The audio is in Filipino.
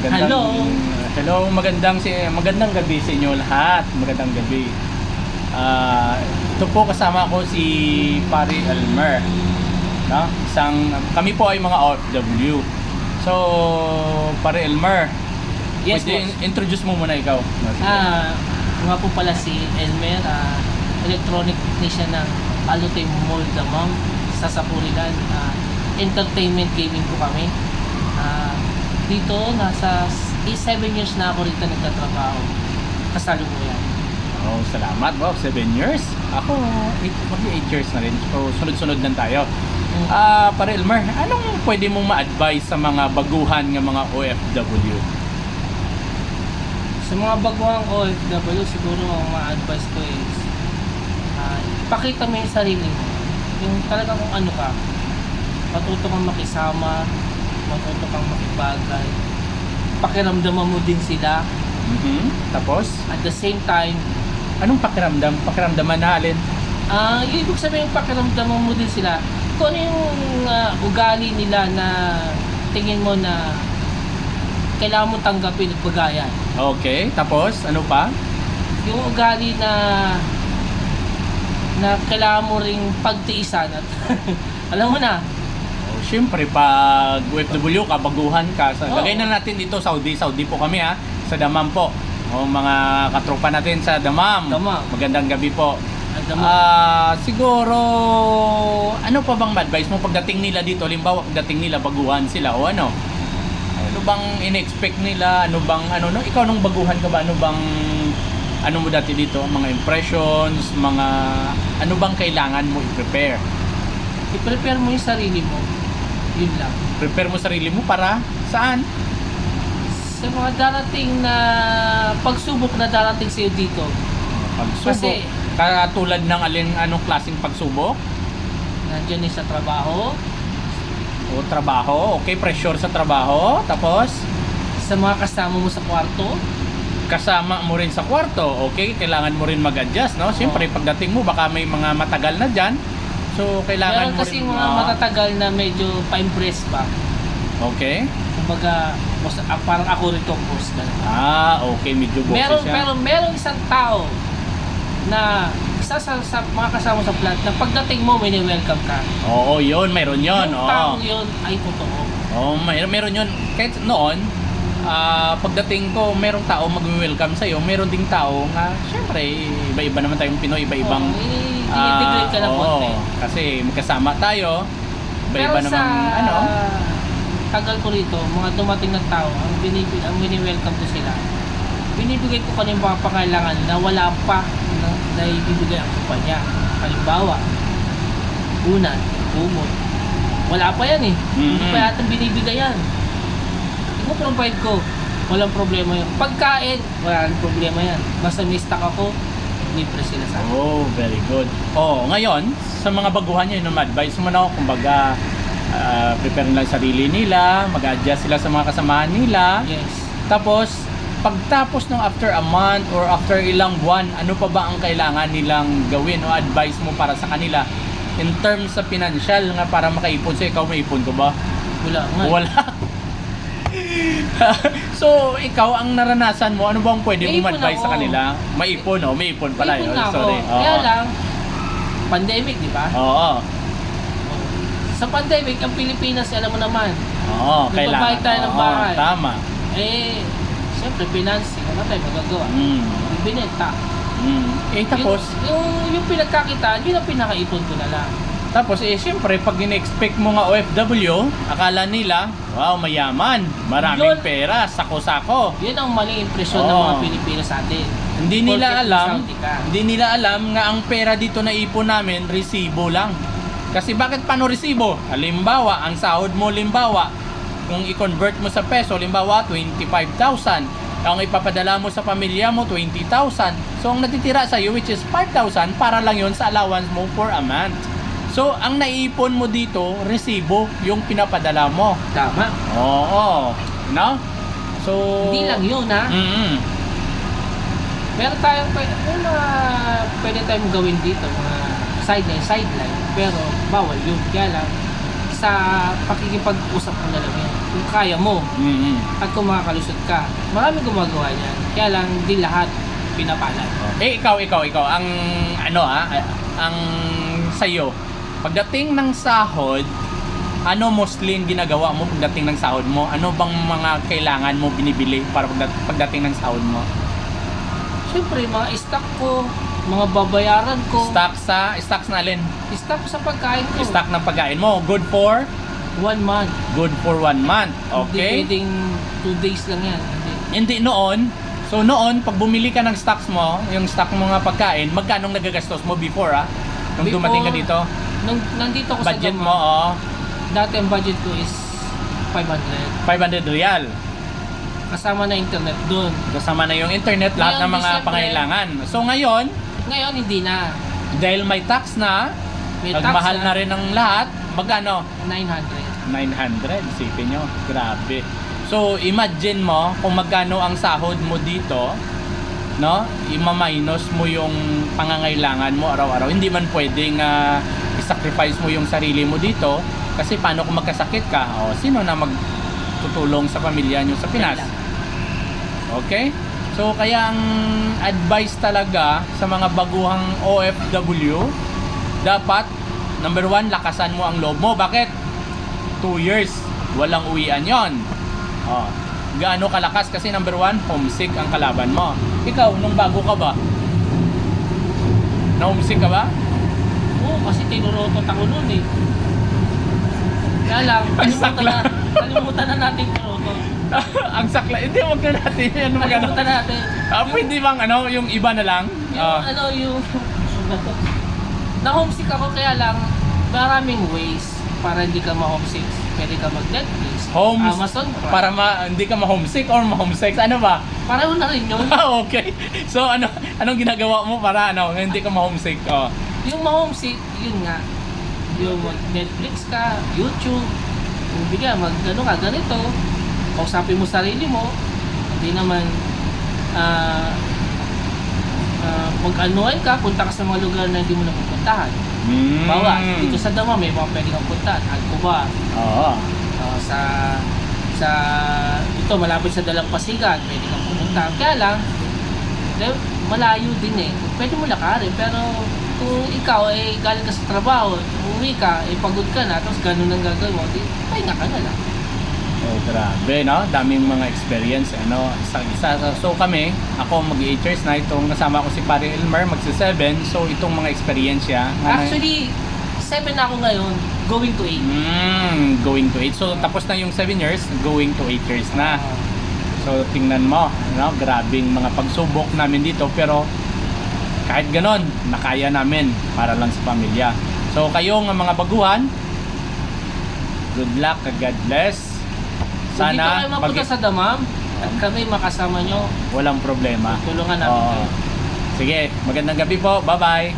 Hello. Magandang gabi sa inyo lahat. Magandang gabi. Ito po kasama ko si Pari Elmer, no? Kami po ay mga OFW. So, Pari Elmer, Yes, pwede boss. introduce mo muna ikaw. Nga po pala si Elmer, electronic technician ng Alutay Mall Damam sa Sapurilan. Entertainment gaming po kami. Dito, nasa 7 years na ako rito nagtatrabaho. Kasalukuyan. Oh, salamat. Wow, 7 years. Ako, 8 years na rin. So, sunod-sunod lang tayo. Pare Elmer, anong pwede mong ma-advise sa mga baguhan ng mga OFW? Sa mga baguhang OFW, siguro ang ma-advise ko is pakita mo yung sarili mo. Yung talaga kung ano ka. Matuto kang makisama, matuto kang makibagay. Pakiramdaman mo din sila. Tapos, At the same time, anong pakiramdam? Pakiramdaman na alin? yung ibig sabihin pakiramdaman mo din sila. Kung ano yung ugali nila na tingin mo na kailangan mo tanggapin at bagayan. Okay, tapos ano pa? Yung ugali na kailangan mo ring pagtiisan at alam mo na. Oh, syempre, pag OFW ka, baguhan ka. Oo. Lagay na natin dito, Saudi po kami ha, sa Damam po. O mga katropa natin sa Damam. Damam. Magandang gabi po. Alam mo, Siguro, ano pa bang advice mo pagdating nila dito? Halimbawa, pagdating nila, baguhan sila o ano? Ano bang in-expect nila? Ano bang, no? Ikaw nung baguhan ka ba? Ano mo dati dito? Mga impressions, ano bang kailangan mo i-prepare? i-prepare mo yung sarili mo. Yun lang. Prepare mo sarili mo para saan? Sa mga darating na pagsubok na darating sa'yo dito. Pagsubok. Kasi, Katulad ng anong klaseng pagsubok? nandiyan sa trabaho, O trabaho? Okay, pressure sa trabaho. Tapos, sa mga kasama mo sa kwarto. kasama mo rin sa kwarto. Okay, kailangan mo rin mag-adjust, no? Siyempre, pagdating mo, baka may mga matagal na dyan. So, kailangan Meron mo kasi rin... mga matatagal na medyo pa-impress pa. Okay. Kumbaga, parang ako rin tong boss na. Okay, medyo boses siya. Pero merong isang tao na isa sa mga kasama sa plant na pagdating mo, may welcome ka. Oo, yun, mayroon yun. Yung taong yun ay totoo. Oo, meron yun. Kahit noon, pagdating ko, merong tao mag-welcome sa'yo. Meron ding tao nga, syempre, iba-iba naman tayong Pinoy, iba-ibang... Dinidegrade ka na konti. Kasi magkasama tayo, Pero iba-iba sa naman, tagal ko rito, mga dumating na tao, ang welcome ko sila. Binibigay ko kanilang mga pangailangan na wala pa na ibibigay ang kumpanya. Halimbawa, unan, kumot. Wala pa yan eh. Hindi pa yata binibigay yan. I-provide ko. Walang problema yun. Pagkain, wala rin problema yan. Basta may stock ako, libre sila sa akin. Oh, very good. Ngayon, sa mga baguhan nyo, advice mo na ako, kumbaga, prepare nila yung sarili nila, mag-adjust sila sa mga kasamahan nila. Yes. Tapos, pagtapos ng after a month or after ilang buwan, ano pa ba ang kailangan nilang gawin o advice mo para sa kanila in terms sa financial nga para makaipon? So, ikaw may ipon ko ba? Wala nga. Wala. So, ikaw ang naranasan mo, ano bang pwede May mong ipon advice sa ako. kanila? May ipon, may ipon pala Ipon yun. na ako. Sorry. Kaya lang, pandemic, di ba? Oo. Sa pandemic, ang Pilipinas, alam mo naman, Oo, kailangan. Nagbabayad tayo ng Oo, bahay. tama. Siyempre, financing, ano tayo magagawa? Binenta. Tapos, Yung pinagkakitaan, yun ang pinakaipon ko na lang. siyempre, pag in-expect mo nga OFW, akala nila, wow, mayaman, maraming Yun. pera, sako-sako. Yun ang maling impresyon ng mga Pilipino sa atin. Hindi nila Porket alam, Saudi ka. hindi nila alam nga ang pera dito na ipon namin, resibo lang. Kasi bakit paano resibo? Halimbawa, ang sahod mo, kung i-convert mo sa peso, 25,000. Ang ipapadala mo sa pamilya mo, 20,000. So, ang natitira sa iyo, which is 5,000, para lang yon sa allowance mo for a month. So, ang naiipon mo dito, resibo, yung pinapadala mo. Tama. Oo. No? So, Hindi lang yun, ha? Meron tayong pwede tayong gawin dito, mga sideline, pero bawal yun. Kaya lang, sa pakikipag-usap mo na lang yan. kung kaya mo Mm-hmm. at kung makakalusot ka. Marami gumagawa niyan. Kaya lang, di lahat pinapalad. Ikaw, ang ang sa'yo, pagdating ng sahod, ano mostly yung ginagawa mo pagdating ng sahod mo? Ano bang mga kailangan mo binibili para pagdating ng sahod mo? Siyempre, mga stock ko, mga babayaran ko. Stocks na alin? Stock ko sa pagkain ko. Stock ng pagkain mo. Good for 1 month. 1 month. Okay? Hindi pwedeng 2 days lang yan. Hindi noon. So noon, pag bumili ka ng stocks mo, yung stock mo nga pagkain, magkano nagagastos mo before Nung Before, dumating ka dito? Nung nandito ko Budget sa mo, dati ang budget ko is 500. 500 real. Kasama na internet doon. Kasama na yung internet, lahat Ngayon, ng mga December. pangailangan. So ngayon, Ngayon, hindi na. dahil may tax na, May tax nagmahal na rin ang lahat, magkano? 900. 900, isipin nyo, grabe. So imagine mo kung magkano ang sahod mo dito, no? Ima-minus mo yung pangangailangan mo araw-araw. Hindi man pwedeng i-sacrifice mo yung sarili mo dito kasi paano kung magkasakit ka? O sino na magtutulong sa pamilya nyo sa Pinas? Okay? So kaya ang advice talaga sa mga baguhang OFW, dapat number 1, lakasan mo ang loob mo. Bakit? 2 years, walang uwian yon. Gaano kalakas? Kasi number 1, homesick ang kalaban mo. Ikaw, nung bago ka ba? Na-homesick ka ba? Oo, kasi tinurotot ako noon eh. Kaya lang, Ang sakla. kalimutan na natin tinurotot. Ang sakla. Hindi, wag na natin. Ano magano? Kalimutan na natin. Pwede bang yung iba na lang? Yung na-homesick ako, kaya lang maraming ways para hindi ka ma-homesick. Pwede ka mag-Netflix, Amazon Prime. Hindi ka ma-homesick or ma-homesick? Ano ba? Pareho na rin yun. Okay. So anong ginagawa mo para hindi ka ma-homesick? Yung ma-homesick, yun nga. Yung Netflix ka, YouTube, kung bigla ganito, kausapin mo sarili mo, hindi naman mag-anuhan ka, punta ka sa mga lugar na hindi mo napupuntahan. Bawa, dito sa Dama may mga pwede kang puntahan. Alcoba. Oo. Sa ito malapit sa Dalampasigan, pwede kang pumunta. Kaya lang, malayo din eh. Pwede mo lakarin, pero kung ikaw ay galing ka sa trabaho, umuwi ka, pagod ka na, tapos ganun ang gagawin mo, di pahinga ka na lang. Oh, grabe, no? Daming mga experience, isa. So kami, ako mag-8 years na, itong kasama ko si Pare Elmer, magsi-7. So itong mga experience Actually, 7 na ako ngayon, going to 8. Going to 8. So tapos na yung 7 years, going to 8 years na. So tingnan mo, grabing mga pagsubok namin dito, pero kahit ganon, nakaya namin para lang sa pamilya. So kayong mga baguhan, good luck, God bless. Sana dito kayo mapunta sa Damam at kami makasama nyo. Walang problema. Tulungan namin kayo. Sige, magandang gabi po. Bye-bye.